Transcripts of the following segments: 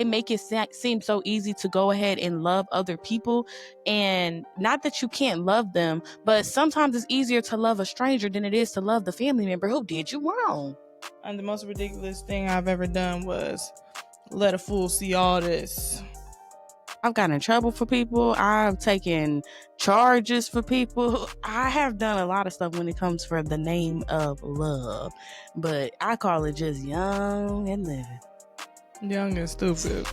make it seem so easy to go ahead and love other people. And not that you can't love them, but sometimes it's easier to love a stranger than it is to love the family member who did you wrong. And the most ridiculous thing I've ever done was let a fool see all this. I've gotten in trouble for people. I've taken charges for people. I have done a lot of stuff when it comes for the name of love, but I call it just young and living. Young and stupid.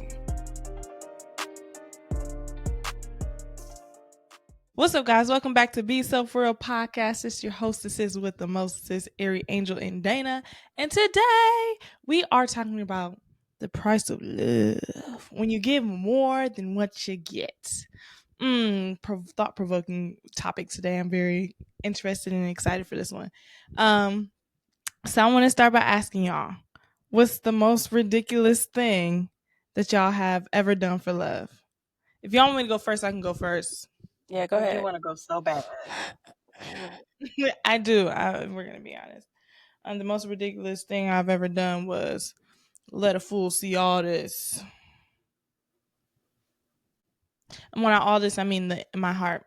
What's up, guys? Welcome back to BSFR Podcast. It's your hostesses with the mostest, Airi, Angel, and Dana. And today we are talking about the price of love. When you give more than what you get. Thought-provoking topic today. I'm very interested and excited for this one. So I want to start by asking y'all, what's the most ridiculous thing that y'all have ever done for love? If y'all want me to go first, I can go first. Yeah, go ahead. I do want to go so bad. I do. We're going to be honest. The most ridiculous thing I've ever done was let a fool see all this. And when all this, I mean in my heart.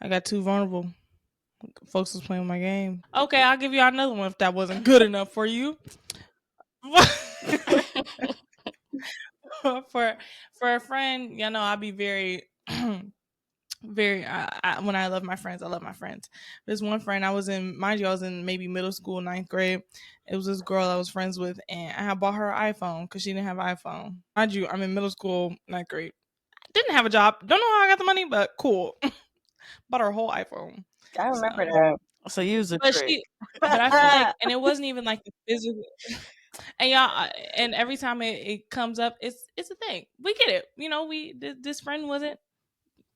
I got too vulnerable. Folks was playing with my game. Okay, I'll give y'all another one if that wasn't good enough for you. For a friend, you know, I'll be very... when I love my friends, I love my friends. There's one friend I was in maybe middle school, 9th grade. It was this girl I was friends with, and I had bought her an iPhone because she didn't have an iPhone. Mind you, I'm in middle school, 9th grade. Didn't have a job. Don't know how I got the money, but cool. Bought her a whole iPhone. I remember that. So use a But trick. But I feel like, and it wasn't even like the physical. And y'all, and every time it comes up, it's a thing. We get it. You know, this friend wasn't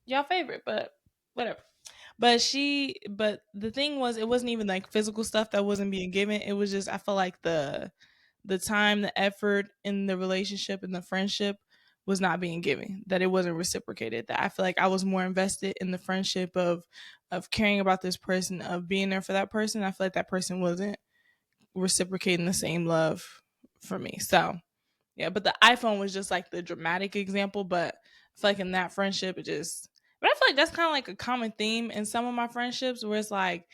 y'all favorite, but whatever. But the thing was, it wasn't even like physical stuff that wasn't being given. It was just, I feel like the time, the effort in the relationship and the friendship was not being given, that it wasn't reciprocated, that I feel like I was more invested in the friendship of caring about this person, of being there for that person. I feel like that person wasn't reciprocating the same love for me. So yeah, but the iPhone was just like the dramatic example, but I feel like in that friendship, but I feel like that's kind of like a common theme in some of my friendships where it's like,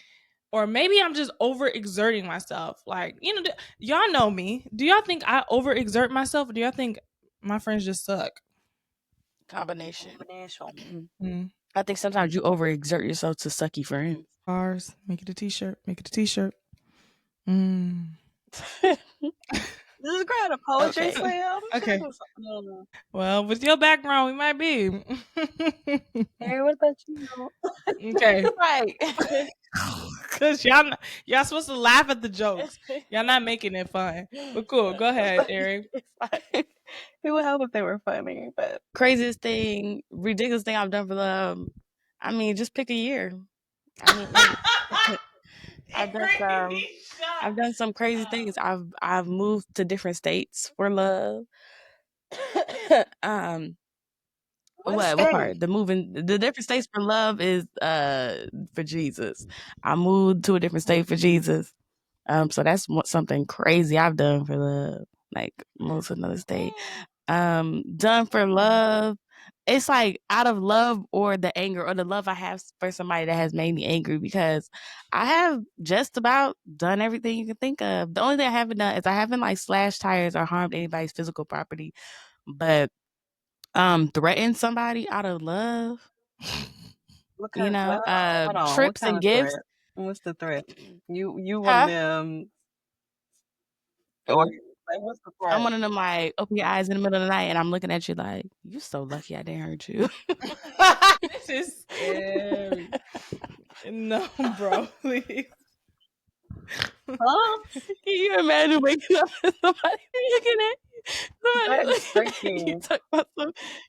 or maybe I'm just overexerting myself. Like, you know, y'all know me. Do y'all think I overexert myself, or do y'all think my friends just suck? Combination. Mm-hmm. I think sometimes you overexert yourself to sucky friends. Bars. Make it a t-shirt. Make it a t-shirt. This is great. A poetry slam. Okay. Well, with your background, we might be. Hey, what about you? Okay. Right. Because y'all supposed to laugh at the jokes. Y'all not making it fun. But cool. Go ahead, Airi. It would help if they were funny, but... Craziest thing, ridiculous thing I've done for love. I mean, just pick a year. I mean, I've done some crazy things. I've moved to different states for love. What part? The different states for love is for Jesus. I moved to a different state for Jesus. So that's something crazy I've done for love. Like moved to another state. Done for love. It's like out of love or the anger or the love I have for somebody that has made me angry, because I have just about done everything you can think of. The only thing I haven't done is I haven't like slashed tires or harmed anybody's physical property, but threatened somebody out of love. You know, trips and gifts. What's the threat? You want them? Or like, what's the threat? I'm one of them like open your eyes in the middle of the night and I'm looking at you like, you so lucky I didn't hurt you. This is scary. No, bro, please. Huh? Can you imagine waking up and somebody looking at you?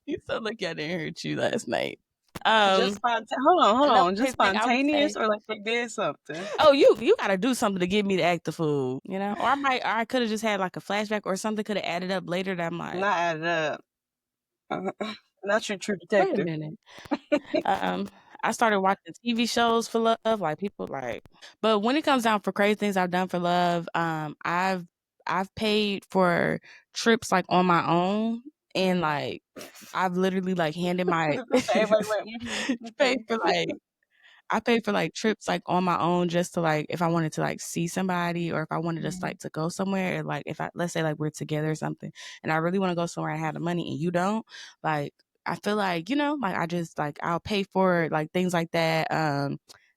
You so lucky I didn't hurt you last night. Hold on. Just spontaneous, or like they did something? Oh, you gotta do something to get me to act the fool, you know? Or I could have just had like a flashback or something could have added up later that I'm like, not added up. Not your true detective. Wait a minute. I started watching TV shows for love, like people like. But when it comes down for crazy things I've done for love, I've paid for trips like on my own And like I've literally like handed my Everybody went, paid for like I paid for like trips like on my own just to like if I wanted to like see somebody or if I wanted just like to go somewhere and like if I let's say like we're together or something and I really want to go somewhere and have the money and you don't, like I feel like, you know, like I just like I'll pay for it, like things like that.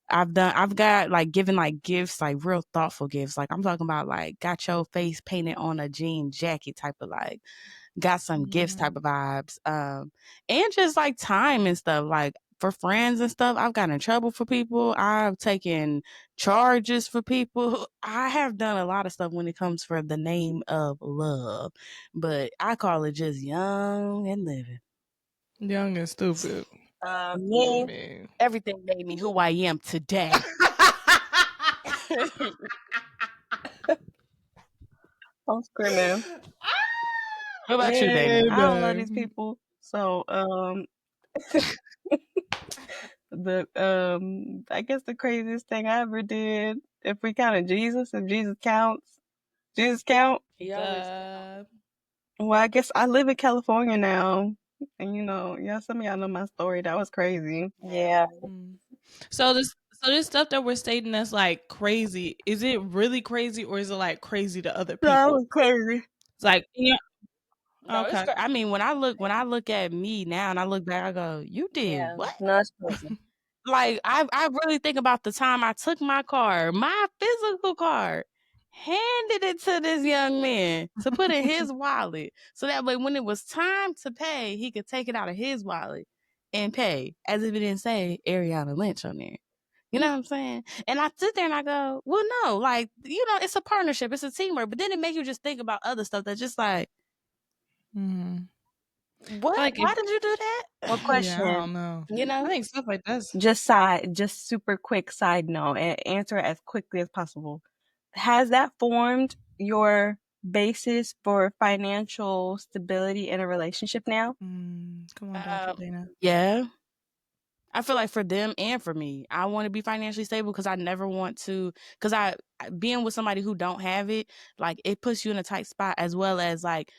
I've got like given like gifts, like real thoughtful gifts. Like I'm talking about like got your face painted on a jean jacket type of like got some gifts type of vibes. And just like time and stuff, like for friends and stuff. I've gotten in trouble for people. I've taken charges for people. I have done a lot of stuff when it comes for the name of love, but I call it just young and living. Young and stupid. Me, everything made me who I am today. I'm screaming. What about you, Dana? I don't know these people. So I guess the craziest thing I ever did, if we counted Jesus, if Jesus counts. Jesus count? He always counts. Well, I guess I live in California now. And you know, some of y'all know my story. That was crazy. Yeah. So this stuff that we're stating that's like crazy, is it really crazy or is it like crazy to other people? That was crazy. It's like, yeah. No, okay. I mean, when I look at me now and I look back, I go, "You did what?" No, it's crazy. Like I really think about the time I took my card, my physical card, handed it to this young man to put in his wallet, so that way when it was time to pay, he could take it out of his wallet and pay, as if it didn't say Ariana Lynch on there. You know what I'm saying? And I sit there and I go, "Well, no, like you know, it's a partnership, it's a teamwork." But then it makes you just think about other stuff that's just like. What? Like why did you do that? What question? Yeah, I don't know. You know, I think stuff like that. Just super quick side note and answer it as quickly as possible. Has that formed your basis for financial stability in a relationship now? Come on, Dr. Dana. Yeah. I feel like for them and for me, I want to be financially stable because I never want to, because I being with somebody who don't have it, like it puts you in a tight spot, as well as like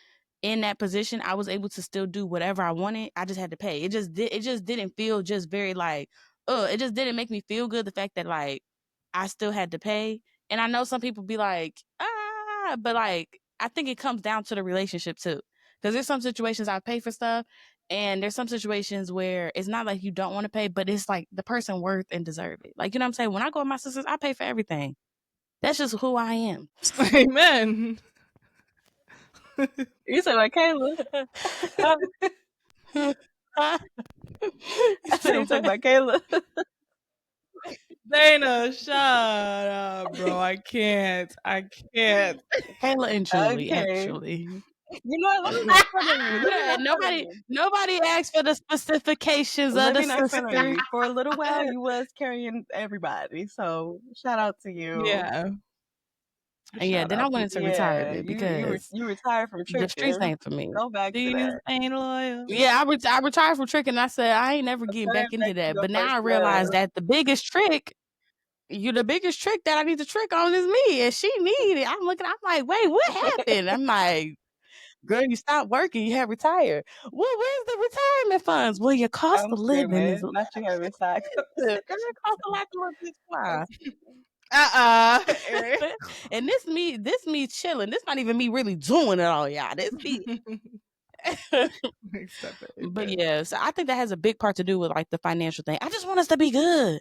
in that position, I was able to still do whatever I wanted. I just had to pay. It just didn't feel just very like, it just didn't make me feel good. The fact that like I still had to pay. And I know some people be like, but like, I think it comes down to the relationship too. Because there's some situations I pay for stuff and there's some situations where it's not like you don't want to pay, but it's like the person worth and deserve it. Like, you know what I'm saying? When I go with my sisters, I pay for everything. That's just who I am. Amen. You said like Kayla. You said you talking about Kayla. Dana, shut up, bro. I can't. Kayla and Julie, actually. You know what? Let me not front you. Nobody asked for the specifications of the sister. For a little while, you was carrying everybody. So shout out to you. Yeah. And yeah, then I went into retirement because you retired from tricking. The streets ain't for me. Go back to that. Ain't loyal. Yeah, I retired from tricking. I said I ain't never getting back into that. But now I realize that the biggest trick that I need to trick on is me, and she need it. I'm like, wait, what happened? I'm like, girl, you stopped working, you have retired. Well, where's the retirement funds? Well, your cost of living is not you having side. Girl, it costs a lot to work this fly. And this me chilling. This not even me really doing it all, y'all. This me. But yeah, so I think that has a big part to do with like the financial thing. I just want us to be good.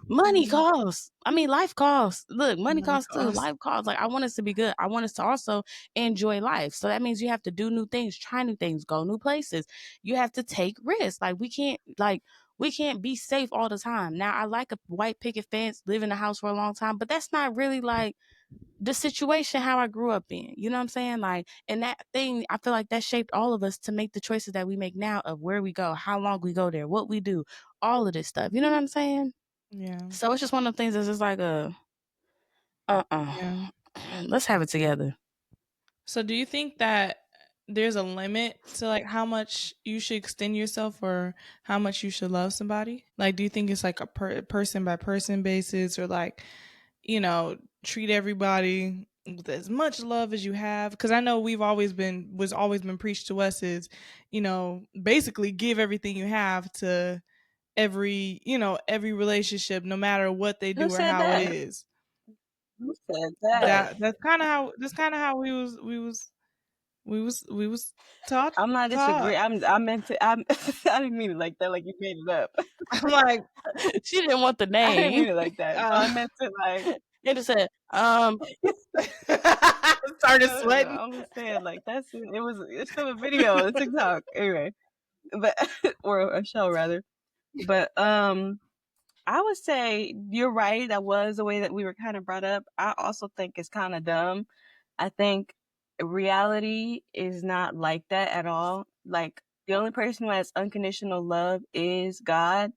Money costs. I mean, life costs. Look, money costs too. Life costs. Like I want us to be good. I want us to also enjoy life. So that means you have to do new things, try new things, go new places. You have to take risks. Like we can't be safe all the time. Now I like a white picket fence, live in the house for a long time, but that's not really like the situation how I grew up in. You know what I'm saying? Like, and that thing, I feel like that shaped all of us to make the choices that we make now of where we go, how long we go there, what we do, all of this stuff. You know what I'm saying? Yeah. So it's just one of the things that's just like Yeah. Let's have it together. So do you think that there's a limit to like how much you should extend yourself or how much you should love somebody? Like, do you think it's like a person by person basis or like, you know, treat everybody with as much love as you have, because I know we've always been preached to us is, basically give everything you have to every relationship, no matter what they Who do or said how it that? is. Who said that? That's kind of how we was taught I'm not taught. disagreeing. I meant to. I didn't mean it like that. Like you made it up. I'm like, She didn't want the I didn't name. mean it like that. I meant to like. It just said, started No, sweating. I'm just saying like that's it. It's still a video on TikTok anyway, but or a show rather. But I would say you're right. That was the way that we were kind of brought up. I also think it's kind of dumb. I think reality is not like that at all. Like the only person who has unconditional love is God.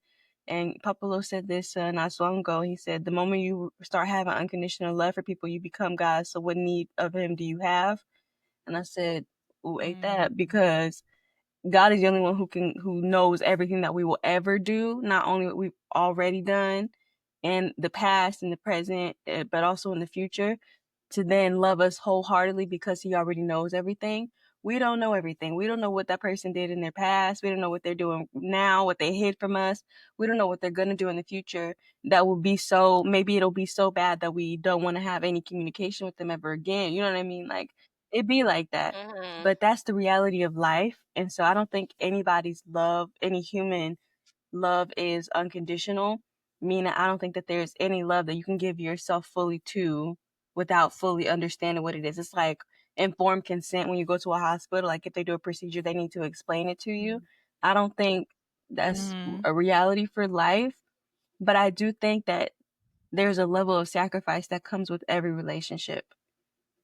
And Papalo said this not so long ago. He said, the moment you start having unconditional love for people, you become God. So what need of him do you have? And I said, ooh, ain't that? Because God is the only one who knows everything that we will ever do, not only what we've already done in the past and the present, but also in the future, to then love us wholeheartedly because he already knows everything. We don't know everything. We don't know what that person did in their past. We don't know what they're doing now, what they hid from us. We don't know what they're going to do in the future. That will be maybe it'll be so bad that we don't want to have any communication with them ever again. You know what I mean? Like, it'd be like that. But that's the reality of life. And so I don't think any human love is unconditional. Meaning, I don't think that there's any love that you can give yourself fully to without fully understanding what it is. It's like informed consent when you go to a hospital. Like if they do a procedure, they need to explain it to you. I don't think that's a reality for life. But I do think that there's a level of sacrifice that comes with every relationship.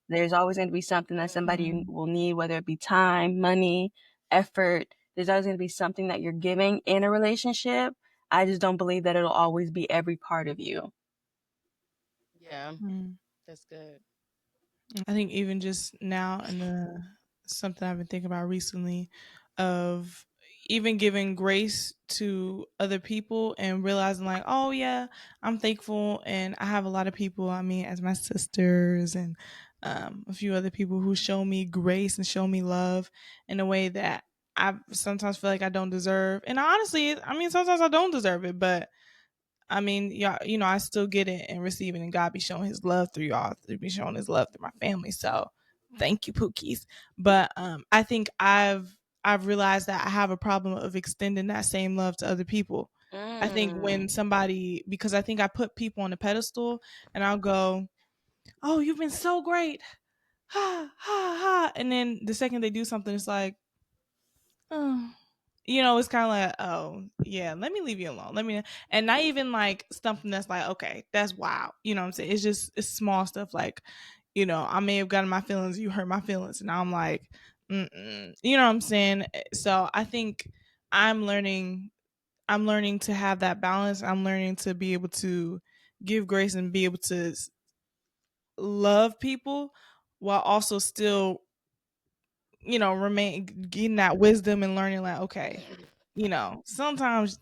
There's always going to be something that somebody will need, whether it be time, money, effort. There's always going to be something that you're giving in a relationship. I just don't believe that it'll always be every part of you. yeah, that's good. I think even just now, and something I've been thinking about recently, of even giving grace to other people and realizing like, oh yeah, I'm thankful, and I have a lot of people. I mean, as my sisters and a few other people who show me grace and show me love in a way that I sometimes feel like I don't deserve. And honestly, I mean, sometimes I don't deserve it, but I mean, yeah, I still get it and receive it, and God be showing His love through y'all, through be showing His love through my family. So, thank you, Pookies. But I think I've realized that I have a problem of extending that same love to other people. I think when somebody, because I think I put people on a pedestal, and I'll go, "Oh, you've been so great," ha ha ha, and then the second they do something, it's like, oh, it's kind of like, oh yeah, let me leave you alone. And not even like something that's like, okay, that's wow. You know what I'm saying? It's small stuff like, I may have gotten my feelings, you hurt my feelings, and I'm like, you know what I'm saying? So I think I'm learning, I'm learning to have that balance. I'm learning to be able to give grace and be able to love people while also still remain getting that wisdom and learning like, okay, sometimes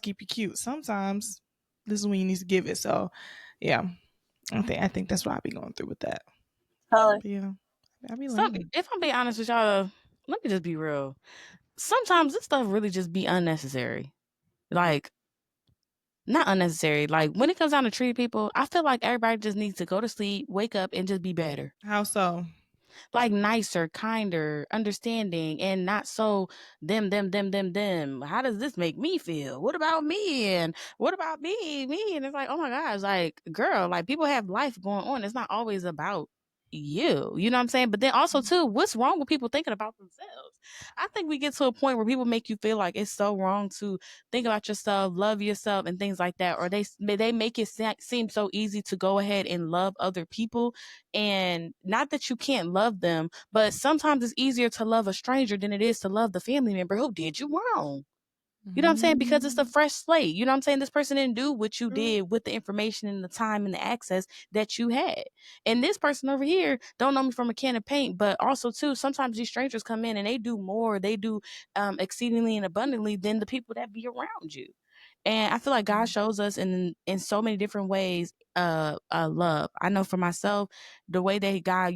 keep you cute. Sometimes this is when you need to give it. So yeah, I think that's what I be going through with that. But yeah, I be learning. If I'm being honest with y'all, let me just be real. Sometimes this stuff really just be unnecessary. Like, not unnecessary. Like, when it comes down to treating people, I feel like everybody just needs to go to sleep, wake up, and just be better. How so? Like nicer, kinder, understanding, and not so them. How does this make me feel? What about me? And what about me? And it's like, oh my gosh, like, girl, like, people have life going on. It's not always about you. You know what I'm saying? But then also too, what's wrong with people thinking about themselves? I think we get to a point where people make you feel like it's so wrong to think about yourself, love yourself, and things like that, or they make it seem so easy to go ahead and love other people. And not that you can't love them, but sometimes it's easier to love a stranger than it is to love the family member who did you wrong. You know what I'm saying? Because it's a fresh slate. You know what I'm saying? This person didn't do what you did with the information and the time and the access that you had. And this person over here don't know me from a can of paint, but also too, sometimes these strangers come in and they do more. They do exceedingly and abundantly than the people that be around you. And I feel like God shows us in so many different ways love. I know for myself, the way that God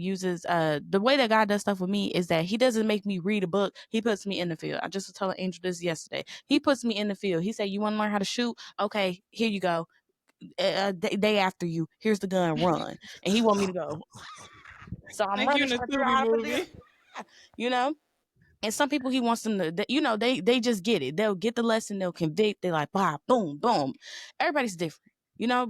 does stuff with me is that he doesn't make me read a book. He puts me in the field. I just was telling Angel this yesterday. He puts me in the field. He said, you want to learn how to shoot? Okay, here you go. Day after you, here's the gun, run. And he want me to go. So I'm Like you running, in a trying to figure out Tubi how to put the, movie. you know. And some people he wants them to, they just get it. They'll get the lesson. They'll convict. They're like, bah, boom, boom. Everybody's different,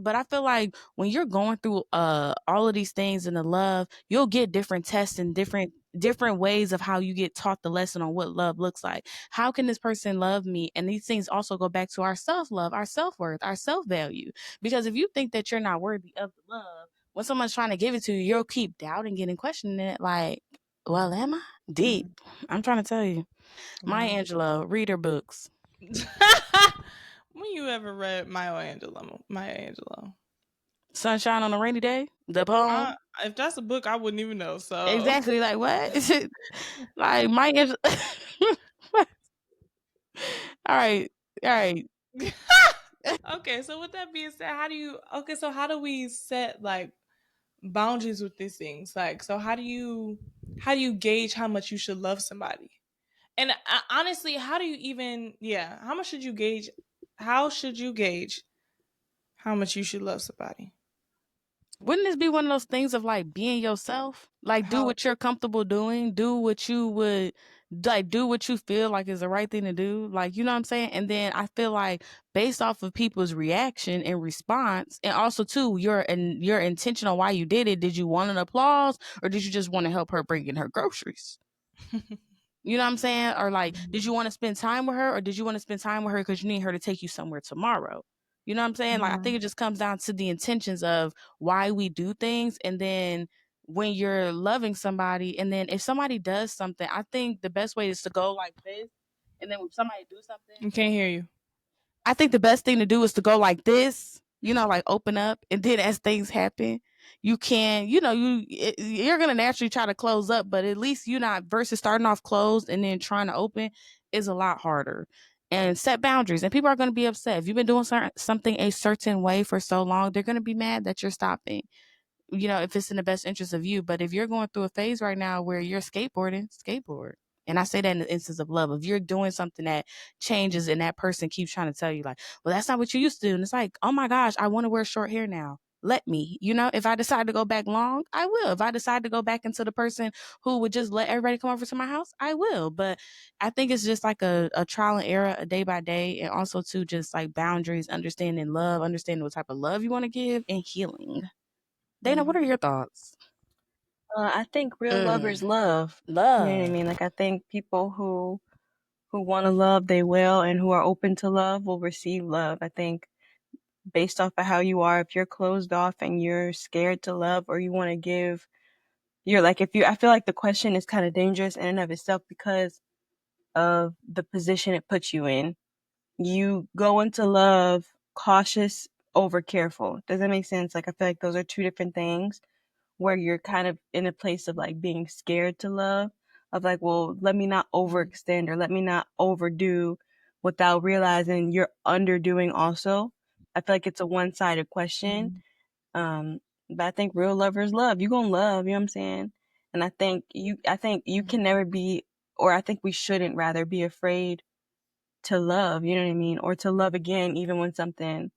But I feel like when you're going through all of these things in the love, you'll get different tests and different ways of how you get taught the lesson on what love looks like. How can this person love me? And these things also go back to our self-love, our self-worth, our self-value. Because if you think that you're not worthy of the love, when someone's trying to give it to you, you'll keep doubting it and questioning it like, well, am I? Deep. I'm trying to tell you. Maya Angelou, read her books. When you ever read Maya Angelou? Sunshine on a Rainy Day? The poem? If that's a book, I wouldn't even know. So Exactly. Like, what? Like, Maya Angelou. All right. Okay, so with that being said, how do we set like boundaries with these things? Like, so how do you gauge how much you should love somebody? And honestly, how do you even how much should you gauge? How should you gauge how much you should love somebody? Wouldn't this be one of those things of like being yourself? Like, do what you're comfortable doing. Do what you would like. Do what you feel like is the right thing to do. Like, you know what I'm saying? And then I feel like based off of people's reaction and response, and also too your intention on why you did it. Did you want an applause or did you just want to help her bring in her groceries? You know what I'm saying? Or like, did you want to spend time with her or did you want to spend time with her because you need her to take you somewhere tomorrow? You know what I'm saying? Like, I think it just comes down to the intentions of why we do things. And then when you're loving somebody, and then if somebody does something, I think the best way is to go like this. And then when somebody do something, I can't hear you. I think the best thing to do is to go like this, like open up. And then as things happen, you can, you're going to naturally try to close up, but at least you're not versus starting off closed and then trying to open is a lot harder. And set boundaries. And people are going to be upset. If you've been doing something a certain way for so long, they're going to be mad that you're stopping, if it's in the best interest of you. But if you're going through a phase right now where you're skateboarding, skateboard. And I say that in the instance of love. If you're doing something that changes and that person keeps trying to tell you like, well, that's not what you used to do. And it's like, oh my gosh, I want to wear short hair now. Let me, if I decide to go back long, I will. If I decide to go back into the person who would just let everybody come over to my house, I will. But I think it's just like a trial and error, a day by day. And also to just like boundaries, understanding love, understanding what type of love you want to give, and healing. Dana, what are your thoughts? I think real lovers love. Love. You know what I mean? Like, I think people who want to love, they will, and who are open to love will receive love. I think based off of how you are, if you're closed off and you're scared to love, or you want to give, you're like, I feel like the question is kind of dangerous in and of itself because of the position it puts you in. You go into love cautious over careful. Does that make sense? Like, I feel like those are two different things, where you're kind of in a place of like being scared to love, of like, well, let me not overextend or let me not overdo without realizing you're underdoing also. I feel like it's a one-sided question. But I think real lovers love. You gonna love, you know what I'm saying? And I think you can never be, or I think we shouldn't rather be afraid to love, you know what I mean? Or to love again, even when something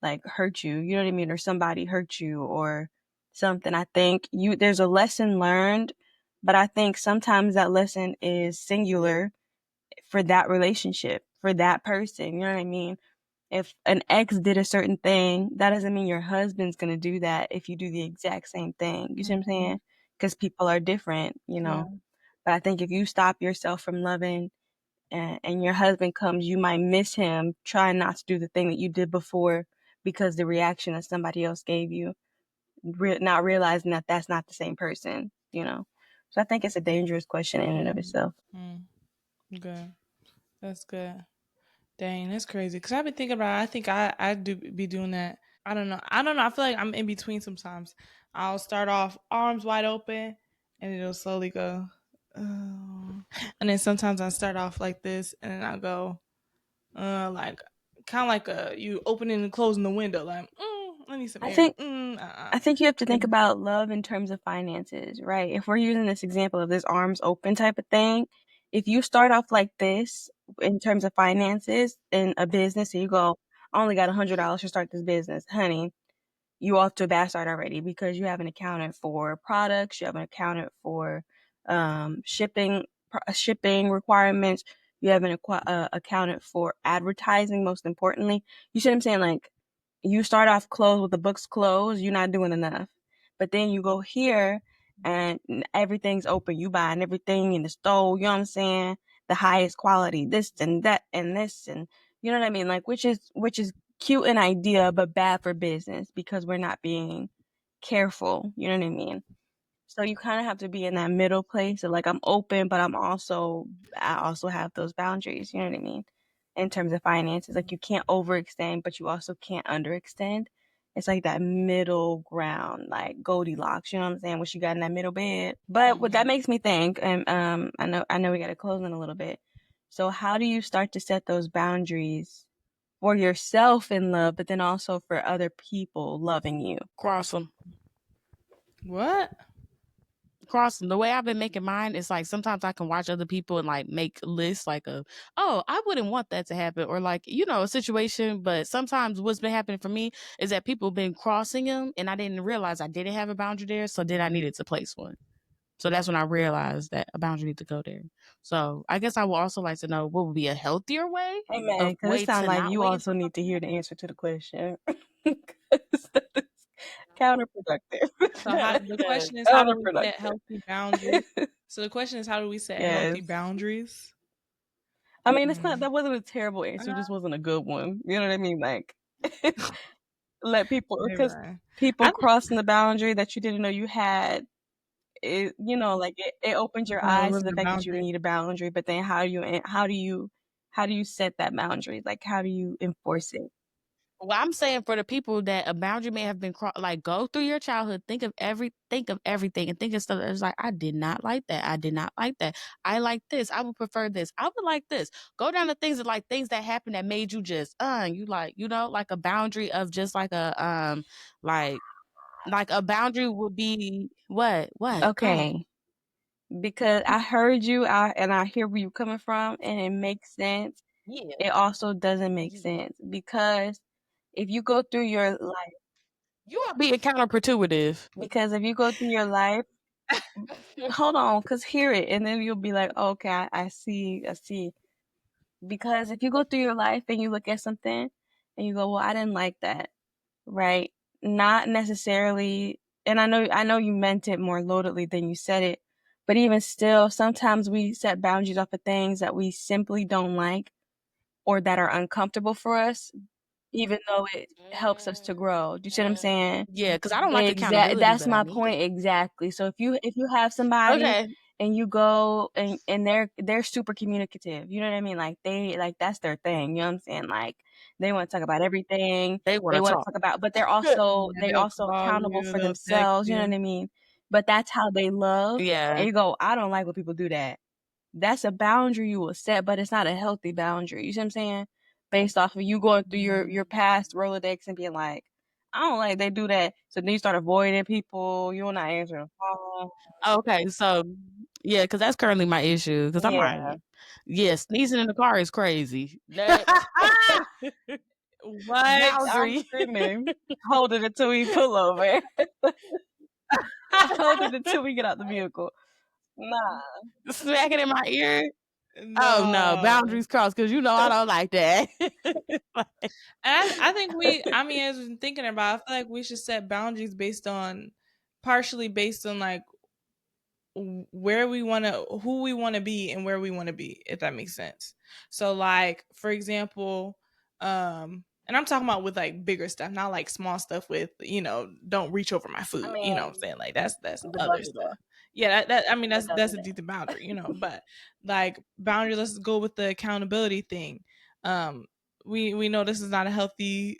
like hurt you, you know what I mean? Or somebody hurt you or something. I think there's a lesson learned, but I think sometimes that lesson is singular for that relationship, for that person, you know what I mean? If an ex did a certain thing, that doesn't mean your husband's going to do that if you do the exact same thing. You see what I'm saying? Because people are different, But I think if you stop yourself from loving and your husband comes, you might miss him trying not to do the thing that you did before because the reaction that somebody else gave you, not realizing that that's not the same person. So I think it's a dangerous question in and of itself. Good. That's good. Dang, that's crazy. Because I've been thinking about it. I think I do be doing that. I don't know. I feel like I'm in between sometimes. I'll start off arms wide open and it'll slowly go. Oh. And then sometimes I start off like this and then I'll go like kind of like you opening and closing the window like I need some I air. think I think you have to think about love in terms of finances, right? If we're using this example of this arms open type of thing, if you start off like this in terms of finances in a business and you go, I only got $100 to start this business, honey, you off to a bad start already because you haven't accounted for products, you haven't accounted for shipping requirements, you haven't accounted for advertising. Most importantly, you see what I'm saying? Like, you start off closed with the books closed, you're not doing enough. But then you go here and everything's open. You buying everything in the store, you know what I'm saying? The highest quality, this and that and this, and you know what I mean? Like, which is cute an idea, but bad for business because we're not being careful. You know what I mean? So you kind of have to be in that middle place of like, I'm open, but I also have those boundaries. You know what I mean? In terms of finances, like you can't overextend, but you also can't underextend. It's like that middle ground, like Goldilocks. You know what I'm saying? What you got in that middle bed. But what that makes me think, and I know we got to close in a little bit. So how do you start to set those boundaries for yourself in love, but then also for other people loving you? Cross them. What? Cross them. The way I've been making mine is like sometimes I can watch other people and like make lists like oh, I wouldn't want that to happen, or like, you know, a situation. But sometimes what's been happening for me is that people been crossing them and I didn't realize I didn't have a boundary there, so then I needed to place one. So that's when I realized that a boundary needs to go there. So I guess I would also like to know what would be a healthier way. Hey man, because it sounds like you also need to hear the answer to the question. Counterproductive. So the question is, how do we set healthy boundaries? So the question is, how do we set healthy boundaries? I mean, it's not, that wasn't a terrible answer. It just wasn't a good one. You know what I mean? Like, let people, because people crossing the boundary that you didn't know you had, it, you know, like it opens your eyes to the fact that you need a boundary. But then how do you set that boundary? Like, how do you enforce it? Well, I'm saying for the people that a boundary may have been like, go through your childhood, think of everything, and think of stuff that's like, I did not like that. I did not like that. I like this. I would prefer this. I would like this. Go down to things that like things that happened that made you just you like, you know, like a boundary of just like a like a boundary would be what? Okay. Because I heard you and I hear where you're coming from, and it makes sense. Yeah. It also doesn't make sense because if you go through your life, you are being counterproductive. Because if you go through your life, hold on, because hear it, and then you'll be like, oh, okay, I see. Because if you go through your life and you look at something and you go, well, I didn't like that, right? Not necessarily, and I know you meant it more loadedly than you said it, but even still, sometimes we set boundaries off of things that we simply don't like or that are uncomfortable for us, even though it helps us to grow. Do you see what I'm saying? Yeah, because I don't like accountability. That's my point exactly. So if you have somebody and you go and they're super communicative, you know what I mean? Like that's their thing. You know what I'm saying? Like they want to talk about everything. They want to talk about, but they're also accountable for themselves. You know what I mean? But that's how they love. Yeah. And you go, I don't like when people do that. That's a boundary you will set, but it's not a healthy boundary. You see what I'm saying? Based off of you going through your past Rolodex and being like, I don't like they do that. So then you start avoiding people. You're not answering the phone. Okay, so yeah, because that's currently my issue. Because I'm like, sneezing in the car is crazy. What? I'm screaming, holding it till we pull over. Holding it till we get out the vehicle. Nah. Smacking in my ear. No. Oh no, boundaries crossed, because you know I don't like that. And I think as we're thinking about it, I feel like we should set boundaries partially based on like who we want to be and where we want to be, if that makes sense. So like, for example, and I'm talking about with like bigger stuff, not like small stuff with, you know, don't reach over my food. You know what I'm saying? Like that's other stuff. Yeah, that's a decent boundary, you know. But like boundary, let's go with the accountability thing. We know this is not a healthy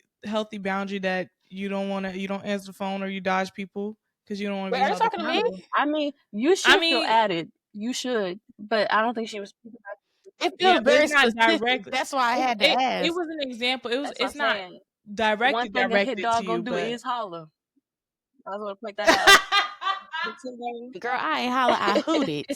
boundary, that you don't answer the phone or you dodge people because you don't want to be held accountable. Are you talking to me? I mean, you should feel added. You should, but I don't think she was. It feels very specific. That's why I had to ask. It was an example. It's not. One thing a hit dog gonna do is holler. I just want to point that out. Girl, I ain't holler, I hoot it.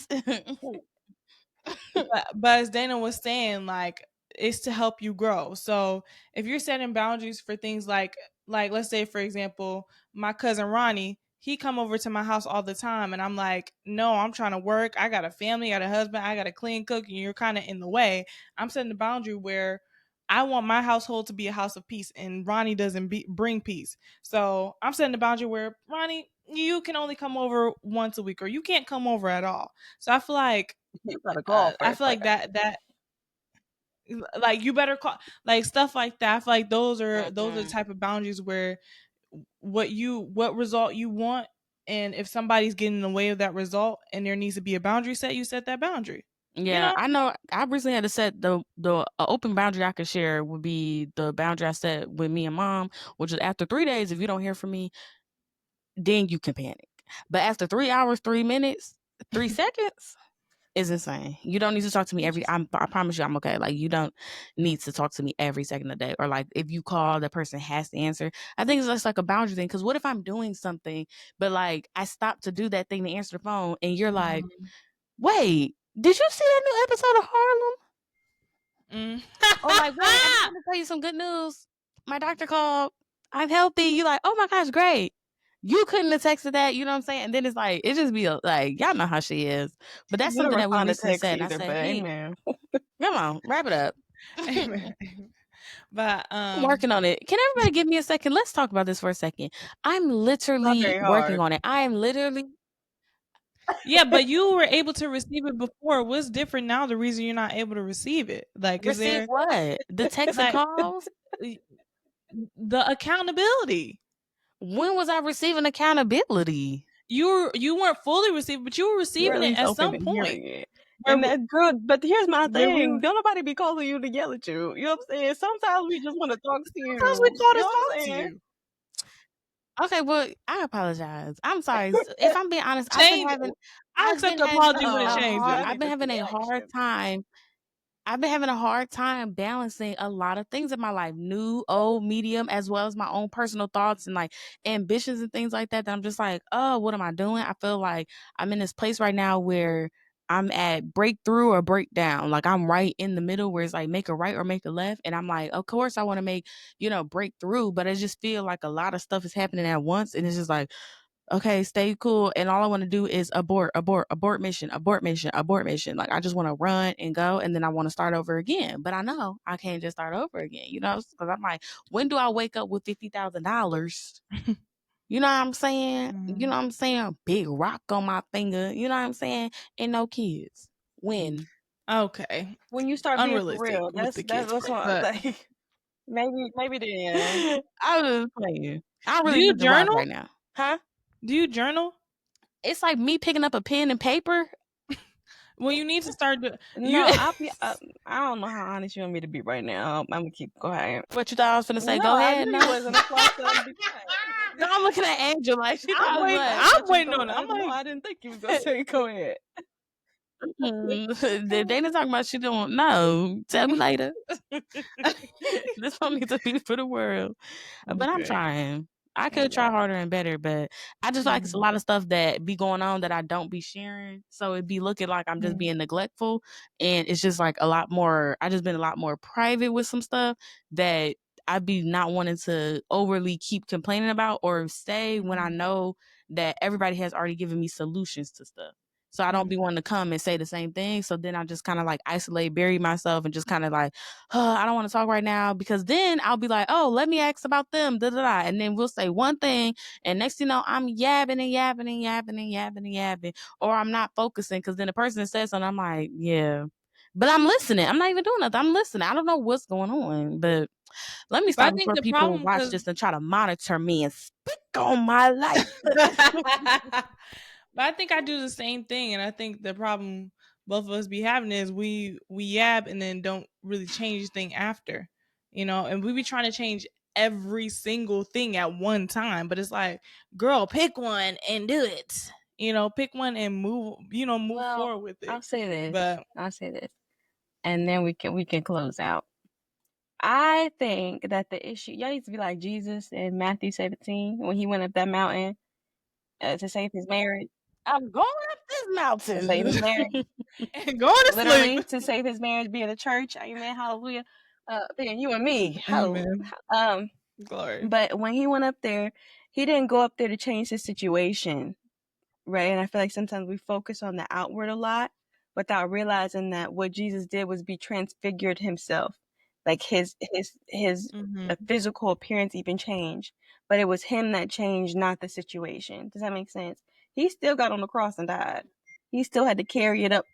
But as Dana was saying, like, it's to help you grow. So if you're setting boundaries for things like let's say, for example, my cousin Ronnie, he come over to my house all the time, and I'm like, no, I'm trying to work. I got a family, I got a husband, I got a clean cook, and you're kind of in the way. I'm setting a boundary where I want my household to be a house of peace, and Ronnie doesn't bring peace. So I'm setting a boundary where, Ronnie, you can only come over once a week, or you can't come over at all. So I feel like you gotta call I feel like that like, you better call, like, stuff like that. I feel like those are the type of boundaries where what result you want, and if somebody's getting in the way of that result and there needs to be a boundary set, you set that boundary. Yeah, You know? I know. I recently had to set the open boundary I could share would be the boundary I set with me and mom, which is after 3 days, if you don't hear from me, then you can panic. But after 3 hours, 3 minutes, 3 seconds is insane. You don't need to talk to me I promise you I'm okay. Like, you don't need to talk to me every second of the day. Or like, if you call, the person has to answer. I think it's just like a boundary thing. Because what if I'm doing something, but like I stop to do that thing to answer the phone, and you're like, wait, did you see that new episode of Harlem? Or like, wait, I just want to tell you some good news. My doctor called. I'm healthy. You like, oh my gosh, great. You couldn't have texted that, you know what I'm saying? And then it's like, it just be like, y'all know how she is. But that's something that we recently said. And I said, hey, amen. Come on, wrap it up. Amen. But I'm working on it. Can everybody give me a second? Let's talk about this for a second. I'm literally working on it. I am literally. Yeah, but you were able to receive it before. What's different now? The reason you're not able to receive it, like, is Receive there what? The texts and calls? The accountability. When was I receiving accountability? You weren't fully receiving, but you were receiving it at some point. And that's good. But here's my thing. Don't nobody be calling you to yell at you. You know what I'm saying? Sometimes we just want to talk to you. Sometimes we call to talk to you. Okay, well, I apologize. I'm sorry. If I'm being honest, I'll accept the apology when it changes. I've been having a hard time. I've been having a hard time balancing a lot of things in my life, new, old, medium, as well as my own personal thoughts and like ambitions and things like that. That I'm just like, oh, what am I doing? I feel like I'm in this place right now where I'm at breakthrough or breakdown. Like, I'm right in the middle where it's like make a right or make a left. And I'm like, of course I want to make, breakthrough, but I just feel like a lot of stuff is happening at once. And it's just like, okay, stay cool. And all I want to do is abort mission. Like, I just want to run and go, and then I want to start over again. But I know I can't just start over again, because I'm like, when do I wake up with $50,000? You know what I'm saying? Mm-hmm. You know what I'm saying? Big rock on my finger. You know what I'm saying? And no kids. When? Okay. When you start being for real. That's what I'm like. Maybe then. I was just playing. I really need to journal right now. Huh? Do you journal? It's like me picking up a pen and paper. Well, you need to start doing. I don't know how honest you want me to be right now. I'm gonna go ahead. What you thought I was gonna say? Go ahead. No, I'm looking at Angel like she I'm waiting on it. I'm like, I didn't think you was gonna say go ahead. Dana talking about she don't know. Tell me later. This one needs to be for the world. But I'm trying. I could try harder and better, but I just like it's a lot of stuff that be going on that I don't be sharing. So it'd be looking like I'm just being neglectful. And it's just like a lot more, I just been a lot more private with some stuff that I'd be not wanting to overly keep complaining about or say when I know that everybody has already given me solutions to stuff. So I don't be wanting to come and say the same thing. So then I just kind of like isolate, bury myself, and just kind of like, I don't want to talk right now, because then I'll be like, oh, let me ask about them, and then we'll say one thing, and next thing you know, I'm yabbing, or I'm not focusing, because then the person says something, I'm like, yeah, but I'm listening. I'm not even doing nothing. I'm listening. I don't know what's going on, but let me stop before people watch this and try to monitor me and speak on my life. But I think I do the same thing, and I think the problem both of us be having is we yab and then don't really change the thing after, and we be trying to change every single thing at one time, but it's like, girl, pick one and do it. Pick one and move forward with it. I'll say this, and then we can close out. I think that the issue, y'all used to be like Jesus in Matthew 17 when he went up that mountain to save his marriage. I'm going up this mountain. To save his marriage. And going to Literally, sleep. to save his marriage, be in the church. Amen. Hallelujah. Being you and me. Amen. Glory. But when he went up there, he didn't go up there to change his situation, right? And I feel like sometimes we focus on the outward a lot without realizing that what Jesus did was be transfigured himself. Like his physical appearance even changed. But it was him that changed, not the situation. Does that make sense? He still got on the cross and died. He still had to carry it up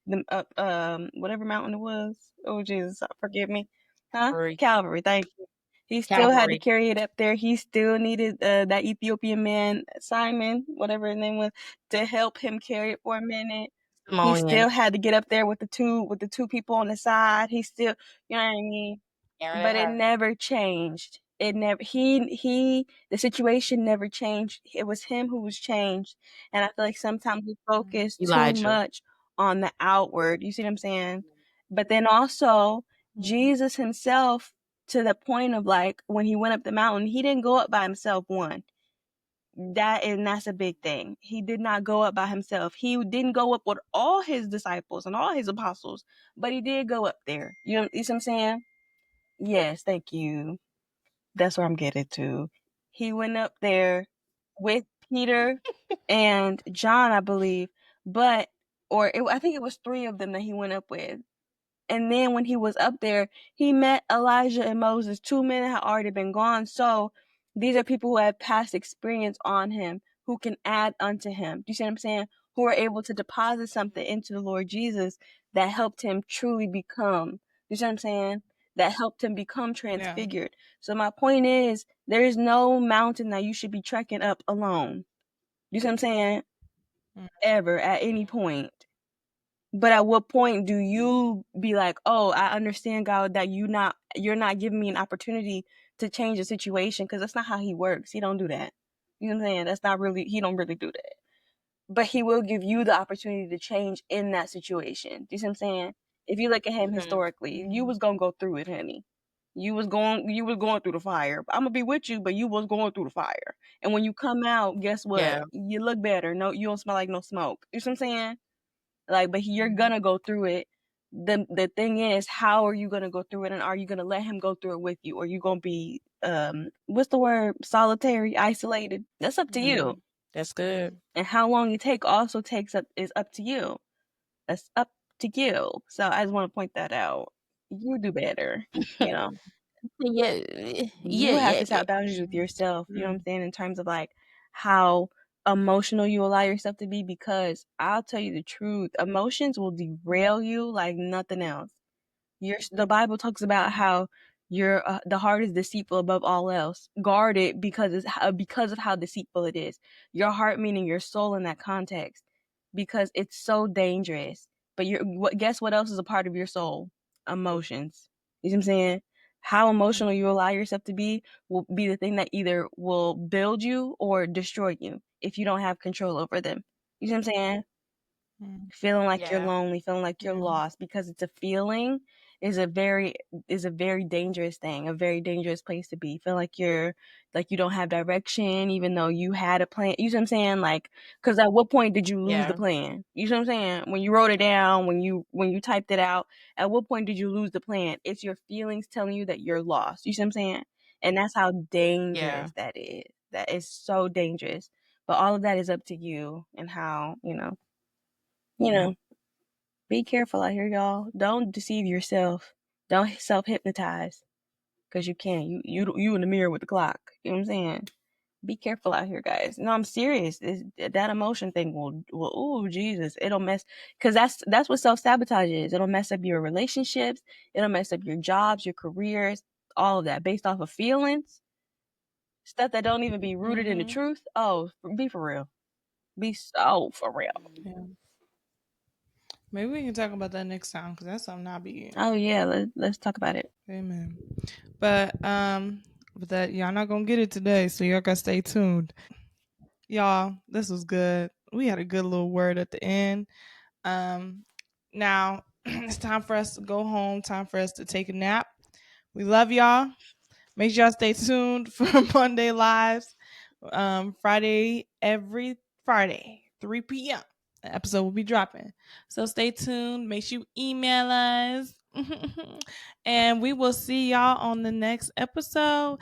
whatever mountain it was. Oh Jesus, forgive me. Calvary, thank you. He still had to carry it up there. He still needed that Ethiopian man, Simon, whatever his name was, to help him carry it for a minute. He still had to get up there with the two people on the side. He still, you know what I mean? But it never changed. It never the situation never changed. It was him who was changed. And I feel like sometimes we focus too much on the outward. You see what I'm saying? But then also Jesus himself, to the point of like when he went up the mountain, he didn't go up by himself. One, that's a big thing. He did not go up by himself. He didn't go up with all his disciples and all his apostles, but he did go up there. You know what I'm saying? Yes, thank you. That's where I'm getting to. He went up there with Peter and John, I believe, I think it was 3 of them that he went up with. And then when he was up there, he met Elijah and Moses. 2 men had already been gone. So these are people who have past experience on him, who can add unto him. Do you see what I'm saying? Who are able to deposit something into the Lord Jesus that helped him truly become. Do you see what I'm saying? That helped him become transfigured. Yeah. So my point is, there is no mountain that you should be trekking up alone. You see what I'm saying? Ever, at any point. But at what point do you be like, oh, I understand, God, that you're not giving me an opportunity to change the situation, because that's not how he works. He don't do that. You know what I'm saying? He don't really do that. But he will give you the opportunity to change in that situation. Do you see what I'm saying? If you look at him historically, you was gonna go through it, honey. You was going through the fire. I'm gonna be with you, but you was going through the fire. And when you come out, guess what? Yeah. You look better. No, you don't smell like no smoke. You see what I'm saying? Like, but you're gonna go through it. The thing is, how are you gonna go through it, and are you gonna let him go through it with you, or are you gonna be what's the word? Solitary, isolated. That's up to you. That's good. And how long you take also is up to you. That's up to you. So I just want to point that out. You do better, you know. You have to set boundaries with yourself. You know what I'm saying? In terms of like how emotional you allow yourself to be, because I'll tell you the truth, emotions will derail you like nothing else. The Bible talks about how the heart is deceitful above all else. Guard it because of how deceitful it is. Your heart, meaning your soul in that context, because it's so dangerous. But guess what else is a part of your soul? Emotions. You see what I'm saying? How emotional you allow yourself to be will be the thing that either will build you or destroy you if you don't have control over them. You see what I'm saying? Feeling like you're lonely, feeling like you're lost, because it's a feeling is a very dangerous thing, a very dangerous place to be. Feel like you don't have direction, even though you had a plan. You see what I'm saying? Like, because at what point did you lose the plan? You see what I'm saying? When you wrote it down, when you typed it out, at what point did you lose the plan? It's your feelings telling you that you're lost. You see what I'm saying? And that's how dangerous that is. That is so dangerous. But all of that is up to you, and how, be careful out here, y'all. Don't deceive yourself. Don't self-hypnotize, because you can't. You in the mirror with the clock. You know what I'm saying? Be careful out here, guys. No, I'm serious. That emotion thing will oh, Jesus. It'll mess, because that's what self-sabotage is. It'll mess up your relationships. It'll mess up your jobs, your careers, all of that based off of feelings. Stuff that don't even be rooted in the truth. Oh, be for real. Be so for real. Yeah. Maybe we can talk about that next time, because that's something I'll be. Oh yeah, let's talk about it. Amen. But that y'all not gonna get it today, so y'all gotta stay tuned. Y'all, this was good. We had a good little word at the end. Now it's time for us to go home. Time for us to take a nap. We love y'all. Make sure y'all stay tuned for Monday Lives. Friday, every Friday, 3 p.m. The episode will be dropping. So stay tuned. Make sure you email us. And we will see y'all on the next episode.